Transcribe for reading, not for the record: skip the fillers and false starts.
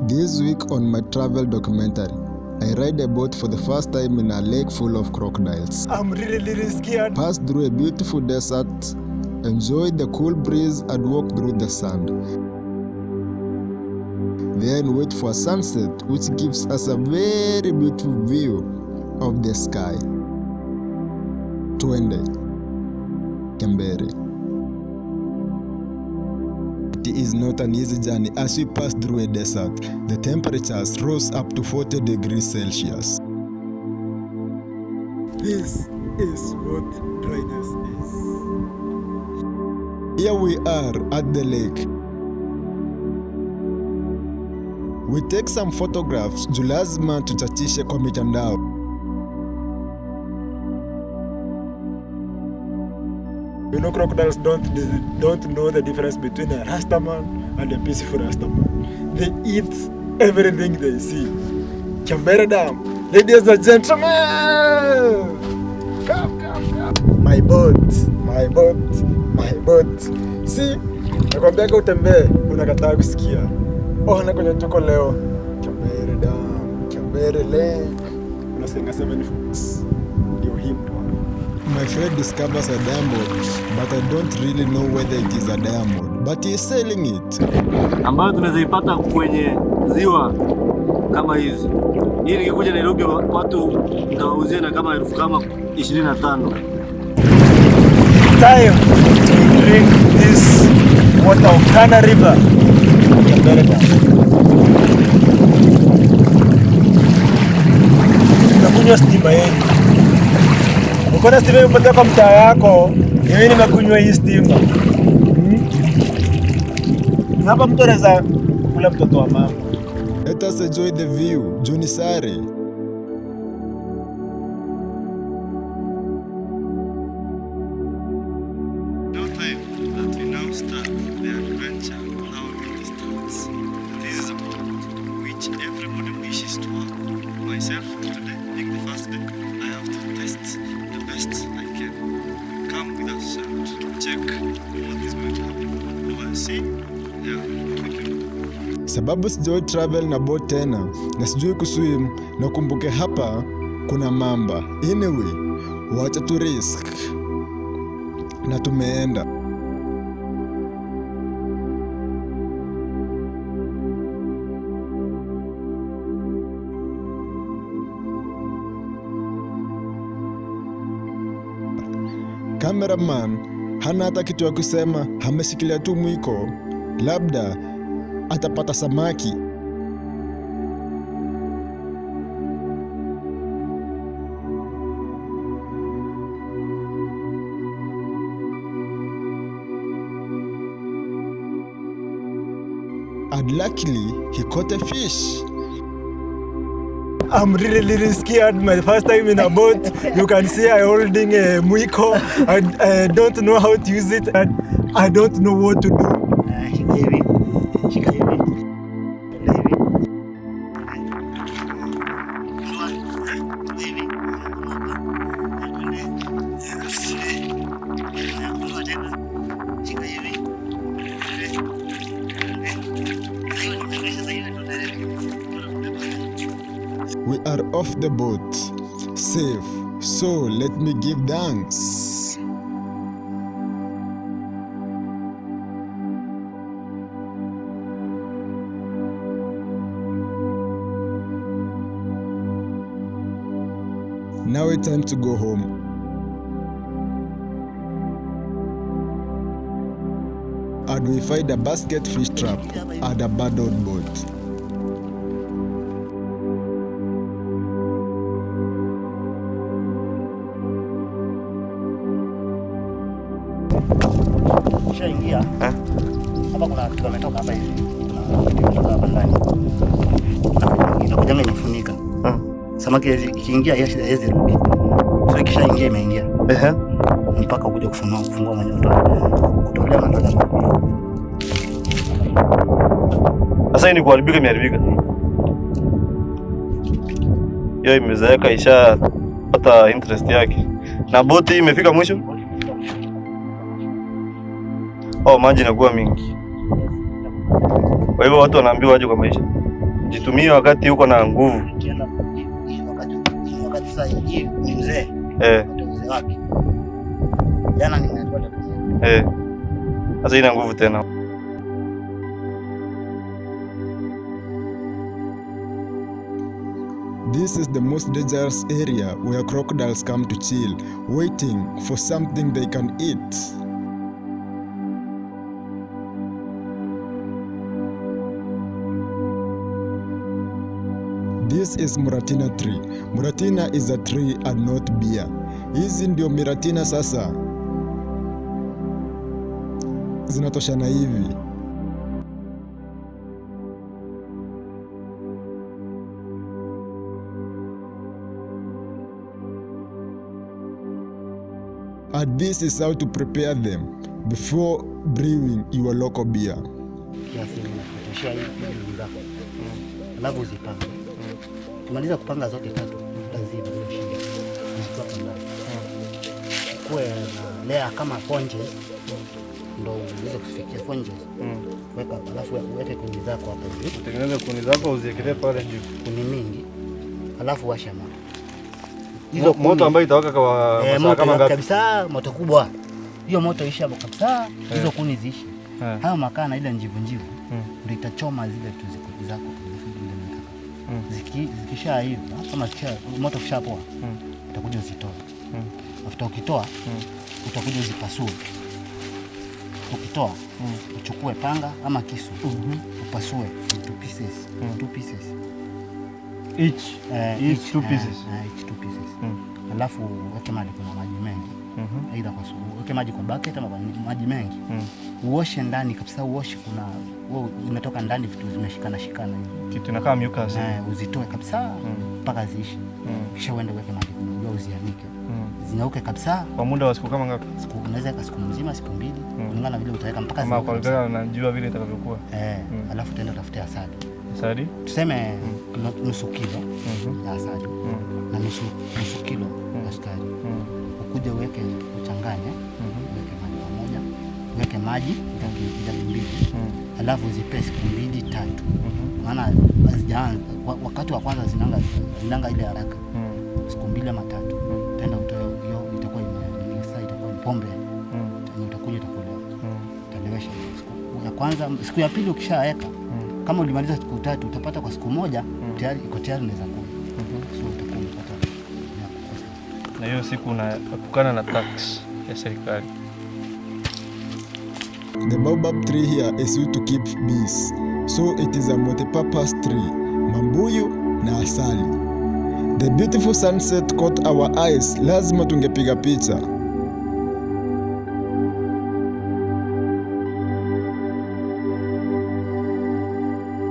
This week on my travel documentary, I ride a boat for the first time in a lake full of crocodiles. I'm really scared. Pass through a beautiful desert, enjoy the cool breeze and walk through the sand. Then wait for sunset, which gives us a very beautiful view of the sky. Twende Kembere. It is not an easy journey as we pass through a desert. The temperatures rose up to 40 degrees Celsius. This is what dryness is. Here we are at the lake. We take some photographs juu lazima tuchachishe kwa mitandao. You know, crocodiles don't know the difference between a Rastaman and a peaceful Rastaman. They eat everything they see. Kembere Dam, ladies and gentlemen, come. My boat. See, nakwambiaga utembee, unakataa kusikia. Ona kwenye tuko leo, Kembere Dam, Kembere Lake, unasenga 7 foot. Ndio hii mtu. My friend discovers a diamond, but I don't really know whether it is a diamond, but he is selling it. Ambayo tunaweza ipata kwenye ziwa kama hizi. Hii nikikuja Nairobi watu nitawauzia na kama 25,000. Time to drink this water of Tana River. Nakunywa stima yenu. Ukona stima imepotea kwa mtaa yako, mimi nimekunywa hii stima. Hapa mtu anaweza kula mtoto wa mama. Let us enjoy the view. Juni Sare. No time that we now start the adventure on our mini starts. This is a boat which everybody wishes to have. Myself today being the first day, I have to test the best I can. Come with us and check what is going to happen. You will see. Yeah, thank you. Sababu sijui travel na boat tena na sijui kuswim, na kumbuke hapa kuna mamba. Anyway, wacha tu risk. Na tumeenda. Cameraman hana hata kitu ya kusema, ameshikilia tu mwiko, labda atapata samaki. And luckily, he caught a fish. I'm really scared. My first time in a boat. You can see I'm holding a mwiko. I don't know how to use it and I don't know what to do. Shika hivi. We are off the boat, safe, so let me give thanks. Now it's time to go home. And we find a basket fish trap and a abandoned boat. Shaingia. Hapa kuna kitu ametoka hapa hivi. Kuna hapa ndani. Inakuja imefunika. Samaki ikiingia haiwezi rudi. So ikishaingia imeingia. Mpaka kuja kufungua mwenyewe kutolea matunda. Sasa hii ni kuharibika, imeharibika. Hiyo imezeeka, isha pata interest yake. Na boti imefika mwisho. Maji inakuwa mingi. Kwa hivyo watu wanaambiwa waje kwa maisha. Jitumie wakati uko na nguvu. Ukienda wakati sasa hii ni mzee. Mzee wake. Jana nimeatoa leo. Sasa ina nguvu tena. This is the most dangerous area where crocodiles come to chill, waiting for something they can eat. This is Muratina tree. Muratina is a tree and not beer. Hizi ndio miratina sasa. Zinatoshana hivi. And this is how to prepare them before brewing your local beer. Kiasi unatoshea hii zako. Alafu uzipanga. Tumaliza kupanga zote tatu, lazima hiyo shida. Uzitoa kwa ndani. Kuwe na layer kama sponges. Ndio uweze kufikia sponges. Weka alafu uweke kuni zako hapo hivi. Utengeneze kuni zako uziekelee pale juu. Kuni mingi. Alafu washa moto. Hizo moto ambayo itawaka kwa masaa kama ngapi? Kabisa moto kubwa. Hiyo moto isha kabisa, hizo kuni ziishi. Hayo makaa na ile njivu ndio itachoma zile tu zako zikisha hivi kama moto kishapoa utakuja uzitoa. After ukitoa utakuja uzipasue. Ukitoa uchukue panga ama kisu upasue two pieces. Each 2 pieces. Each 2 pieces. Alafu weke maji kwa maji mengi. Aidha kwa weke maji kwa bucket ama kwa maji mengi. Uoshe ndani kabisa, uoshe kuna imetoka ndani vitu zimeshikana hivi. Kitu inakaa mucus. Uzitoe kabisa mpaka ziishi. Kisha uende weke maji kwa uzianike. Zinyauke kabisa. Kwa muda wa siku kama ngapi? Unaweza siku mzima, siku mbili. Kulingana vile utaweka mpaka siku. Kama kwa unajua vile itakavyokuwa. Alafu tenda utafute asali. Asali? Tuseme nusu kilo ya asali na nusu kilo ya sukari. Ukuje uweke uchanganye, uweke maji pamoja, uweke maji jagi mbili. Alafu zipe siku 2-3. Maana wakati wa kwanza zinanga ile haraka. Siku 2 ama 3. Tenda utoe hiyo itakuwa itakuwa ni pombe. Utakuja utakula. Utalewesha siku ya kwanza, siku ya pili ukishaweka kama ulimaliza siku 3 utapata kwa siku moja tayari iko tayari unaweza kula. So utakuwa unapata ya kukosa. Na hiyo siku unapukana na tax ya serikali. The baobab tree here is used to keep bees. So it is a multi-purpose tree. Mambuyu na asali. The beautiful sunset caught our eyes. Lazima tungepiga picha.